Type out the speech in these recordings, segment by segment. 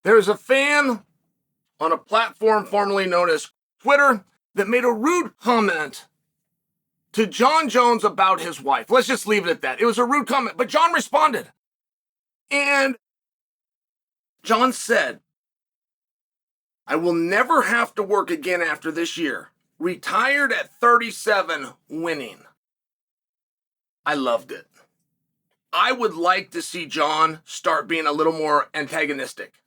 There's a fan on a platform formerly known as Twitter that made a rude comment to Jon Jones about his wife. Let's just leave it at that. It was a rude comment, but Jon responded. And Jon said, "I will never have to work again after this year. Retired at 37, winning." I loved it. I would like to see Jon start being a little more antagonistic.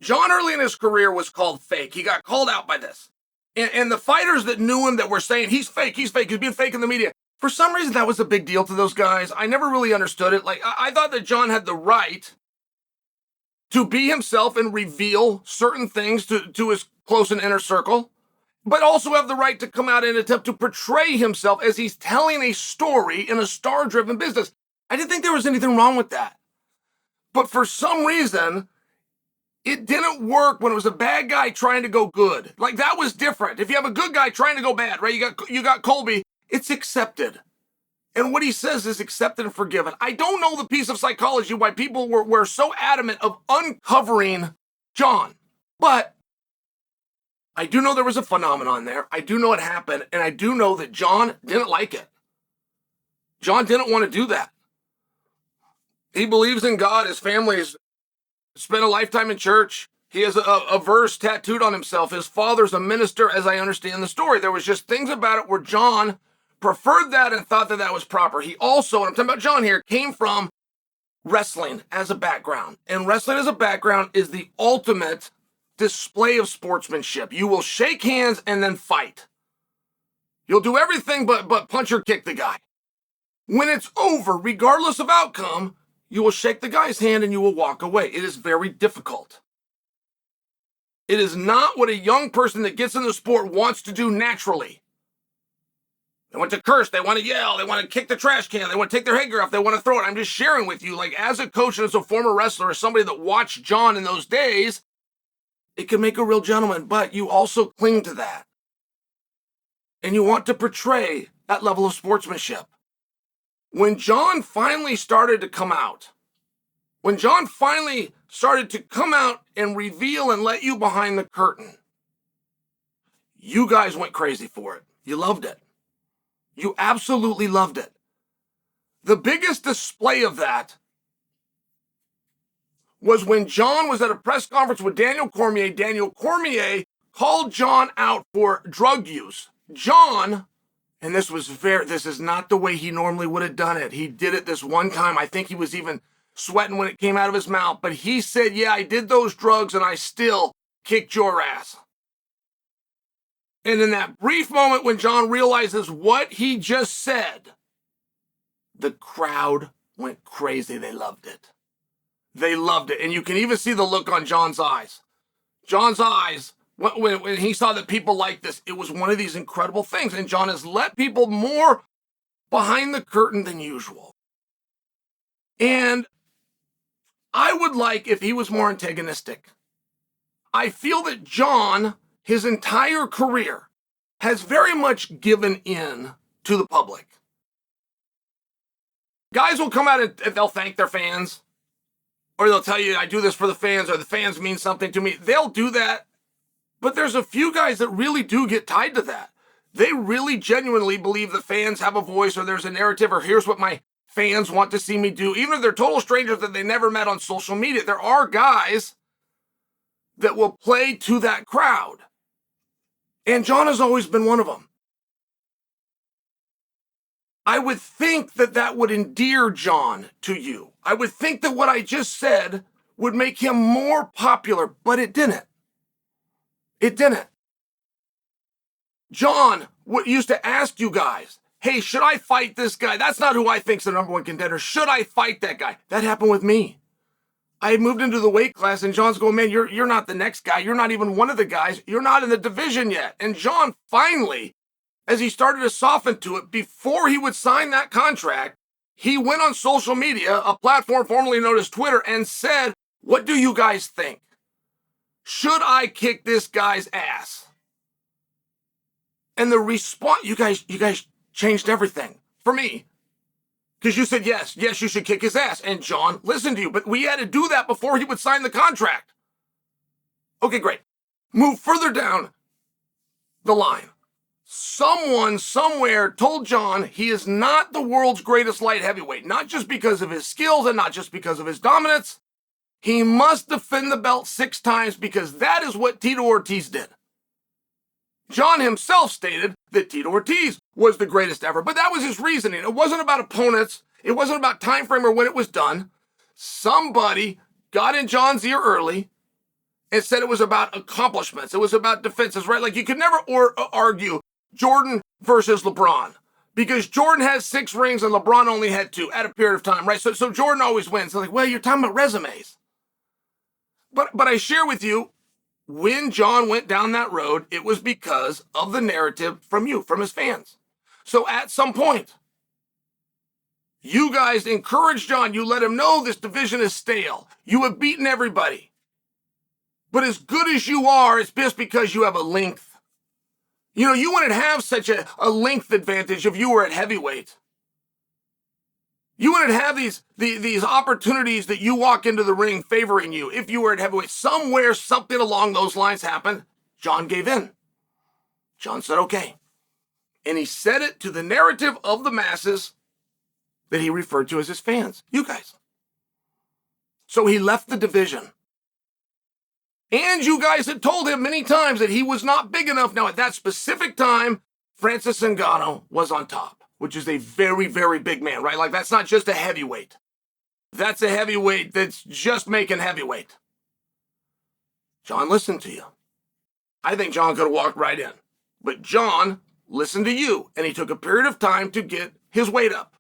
Jon early in his career was called fake. He got called out by this. And the fighters that knew him that were saying, he's fake, he's being fake in the media. For some reason, that was a big deal to those guys. I never really understood it. Like, I thought that Jon had the right to be himself and reveal certain things to his close and inner circle, but also have the right to come out and attempt to portray himself as he's telling a story in a star-driven business. I didn't think there was anything wrong with that. But for some reason, it didn't work when it was a bad guy trying to go good. Like, that was different. If you have a good guy trying to go bad, right? You got Colby, it's accepted. And what he says is accepted and forgiven. I don't know the piece of psychology why people were so adamant of uncovering Jon. But I do know there was a phenomenon there. I do know it happened. And I do know that Jon didn't like it. Jon didn't want to do that. He believes in God. His family has spent a lifetime in church. He has a verse tattooed on himself. His father's a minister, as I understand the story. There was just things about it where Jon preferred that and thought that that was proper. He also, and I'm talking about Jon here, came from wrestling as a background. And wrestling as a background is the ultimate display of sportsmanship. You will shake hands and then fight. You'll do everything but punch or kick the guy. When it's over, regardless of outcome, you will shake the guy's hand and you will walk away. It is very difficult. It is not what a young person that gets in the sport wants to do naturally. They want to curse, they want to yell, they want to kick the trash can, they want to take their headgear off, they want to throw it. I'm just sharing with you, like, as a coach and as a former wrestler, as somebody that watched Jon in those days, it can make a real gentleman, but you also cling to that. And you want to portray that level of sportsmanship. When Jon finally started to come out, and reveal and let you behind the curtain, you guys went crazy for it. You loved it. You absolutely loved it. The biggest display of that was when Jon was at a press conference with Daniel Cormier. Daniel Cormier called Jon out for drug use. Jon, and this is not the way he normally would have done it. He did it this one time. I think he was even sweating when it came out of his mouth. But he said, "Yeah, I did those drugs and I still kicked your ass." And in that brief moment when Jon realizes what he just said, the crowd went crazy. They loved it. They loved it. And you can even see the look on Jon's eyes. Jon's eyes, when he saw that people liked this, it was one of these incredible things. And Jon has let people more behind the curtain than usual. And I would like if he was more antagonistic. I feel that Jon, his entire career, has very much given in to the public. Guys will come out and they'll thank their fans, or they'll tell you, "I do this for the fans," or "the fans mean something to me." They'll do that. But there's a few guys that really do get tied to that. They really genuinely believe the fans have a voice, or there's a narrative, or here's what my fans want to see me do. Even if they're total strangers that they never met on social media, there are guys that will play to that crowd. And Jon has always been one of them. I would think that that would endear Jon to you. I would think that what I just said would make him more popular, but it didn't. It didn't. Jon used to ask you guys, "Hey, should I fight this guy? That's not who I think's the number one contender. Should I fight that guy?" That happened with me. I had moved into the weight class, and Jon's going, "Man, you're not the next guy. You're not even one of the guys. You're not in the division yet." And Jon finally, as he started to soften to it, before he would sign that contract, he went on social media, a platform formerly known as Twitter, and said, "What do you guys think? Should I kick this guy's ass?" And the response, you guys changed everything for me. Because you said, yes, you should kick his ass. And Jon listened to you. But we had to do that before he would sign the contract. Okay, great. Move further down the line. Someone somewhere told Jon he is not the world's greatest light heavyweight, not just because of his skills and not just because of his dominance. He must defend the belt 6 times because that is what Tito Ortiz did. Jon himself stated that Tito Ortiz was the greatest ever, but that was his reasoning. It wasn't about opponents. It wasn't about time frame or when it was done. Somebody got in Jon's ear early and said it was about accomplishments. It was about defenses, right? Like you could never argue Jordan versus LeBron because Jordan has 6 rings and LeBron only had 2 at a period of time, right? So Jordan always wins. So like, well, you're talking about resumes. But I share with you, when Jon went down that road, it was because of the narrative from you, from his fans. So at some point, you guys encourage Jon. You let him know this division is stale. You have beaten everybody. But as good as you are, it's just because you have a length. You know, you wouldn't have such a length advantage if you were at heavyweight. You wouldn't have these opportunities that you walk into the ring favoring you if you were at heavyweight. Somewhere, something along those lines happened. Jon gave in. Jon said, okay. And he said it to the narrative of the masses that he referred to as his fans, you guys. So he left the division. And you guys had told him many times that he was not big enough. Now, at that specific time, Francis Ngannou was on top, which is a very, very big man, right? Like, that's not just a heavyweight. That's a heavyweight that's just making heavyweight. Jon listened to you. I think Jon could have walked right in. But Jon listened to you, and he took a period of time to get his weight up.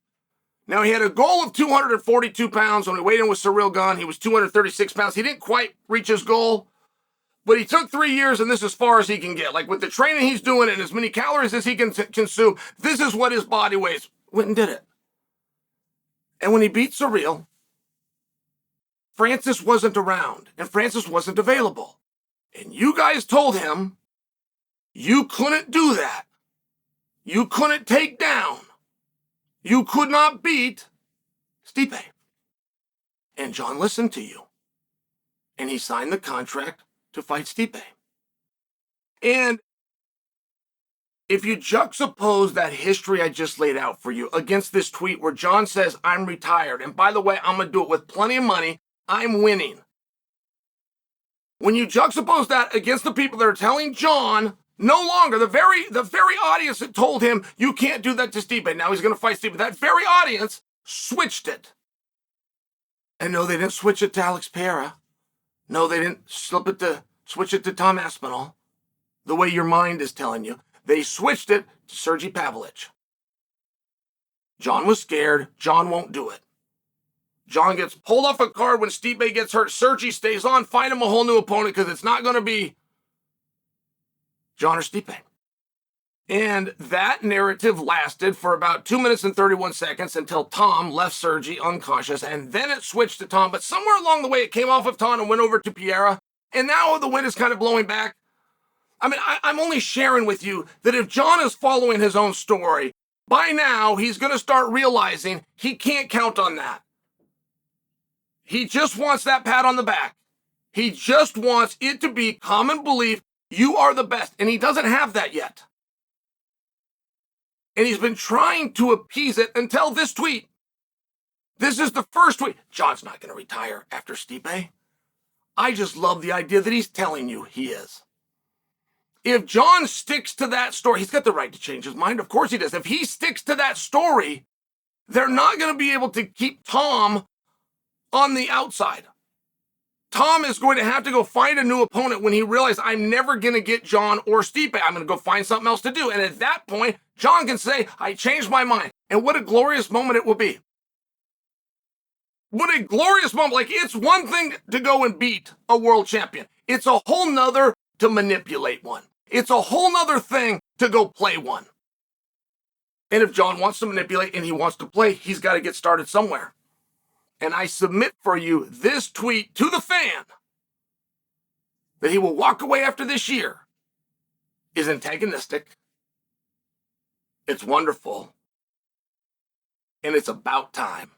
Now, he had a goal of 242 pounds. When he weighed in with Ciryl Gane, he was 236 pounds. He didn't quite reach his goal, but he took 3 years, and this is as far as he can get. Like, with the training he's doing and as many calories as he can consume, this is what his body weighs. Went and did it. And when he beat Ciryl, Francis wasn't around, and Francis wasn't available. And you guys told him you couldn't do that. You couldn't take down. You could not beat Stipe. And Jon listened to you. And he signed the contract to fight Stipe. And if you juxtapose that history I just laid out for you against this tweet where Jon says, I'm retired, and by the way, I'm going to do it with plenty of money, I'm winning. When you juxtapose that against the people that are telling Jon, no longer, the very audience that told him, you can't do that to Stipe, now he's going to fight Stipe, that very audience switched it. And no, they didn't switch it to Alex Pereira. No, they didn't switch it to Tom Aspinall, the way your mind is telling you. They switched it to Sergey Pavlovich. Jon was scared. Jon won't do it. Jon gets pulled off a card when Stipe gets hurt. Sergey stays on. Find him a whole new opponent because it's not going to be Jon or Stipe. And that narrative lasted for about 2 minutes and 31 seconds until Tom left Sergey unconscious, and then it switched to Tom. But somewhere along the way, it came off of Tom and went over to Pereira, and now the wind is kind of blowing back. I mean, I'm only sharing with you that if Jon is following his own story, by now he's going to start realizing he can't count on that. He just wants that pat on the back. He just wants it to be common belief, you are the best, and he doesn't have that yet. And he's been trying to appease it until this tweet. This is the first tweet. Jon's not going to retire after Stipe. I just love the idea that he's telling you he is. If Jon sticks to that story, he's got the right to change his mind. Of course he does. If he sticks to that story, they're not going to be able to keep Tom on the outside. Tom is going to have to go find a new opponent when he realizes I'm never going to get Jon or Stipe. I'm going to go find something else to do. And at that point, Jon can say, I changed my mind. And what a glorious moment it will be. What a glorious moment. Like, it's one thing to go and beat a world champion. It's a whole nother to manipulate one. It's a whole nother thing to go play one. And if Jon wants to manipulate and he wants to play, he's got to get started somewhere. And I submit for you this tweet to the fan that he will walk away after this year is antagonistic. It's wonderful. And it's about time.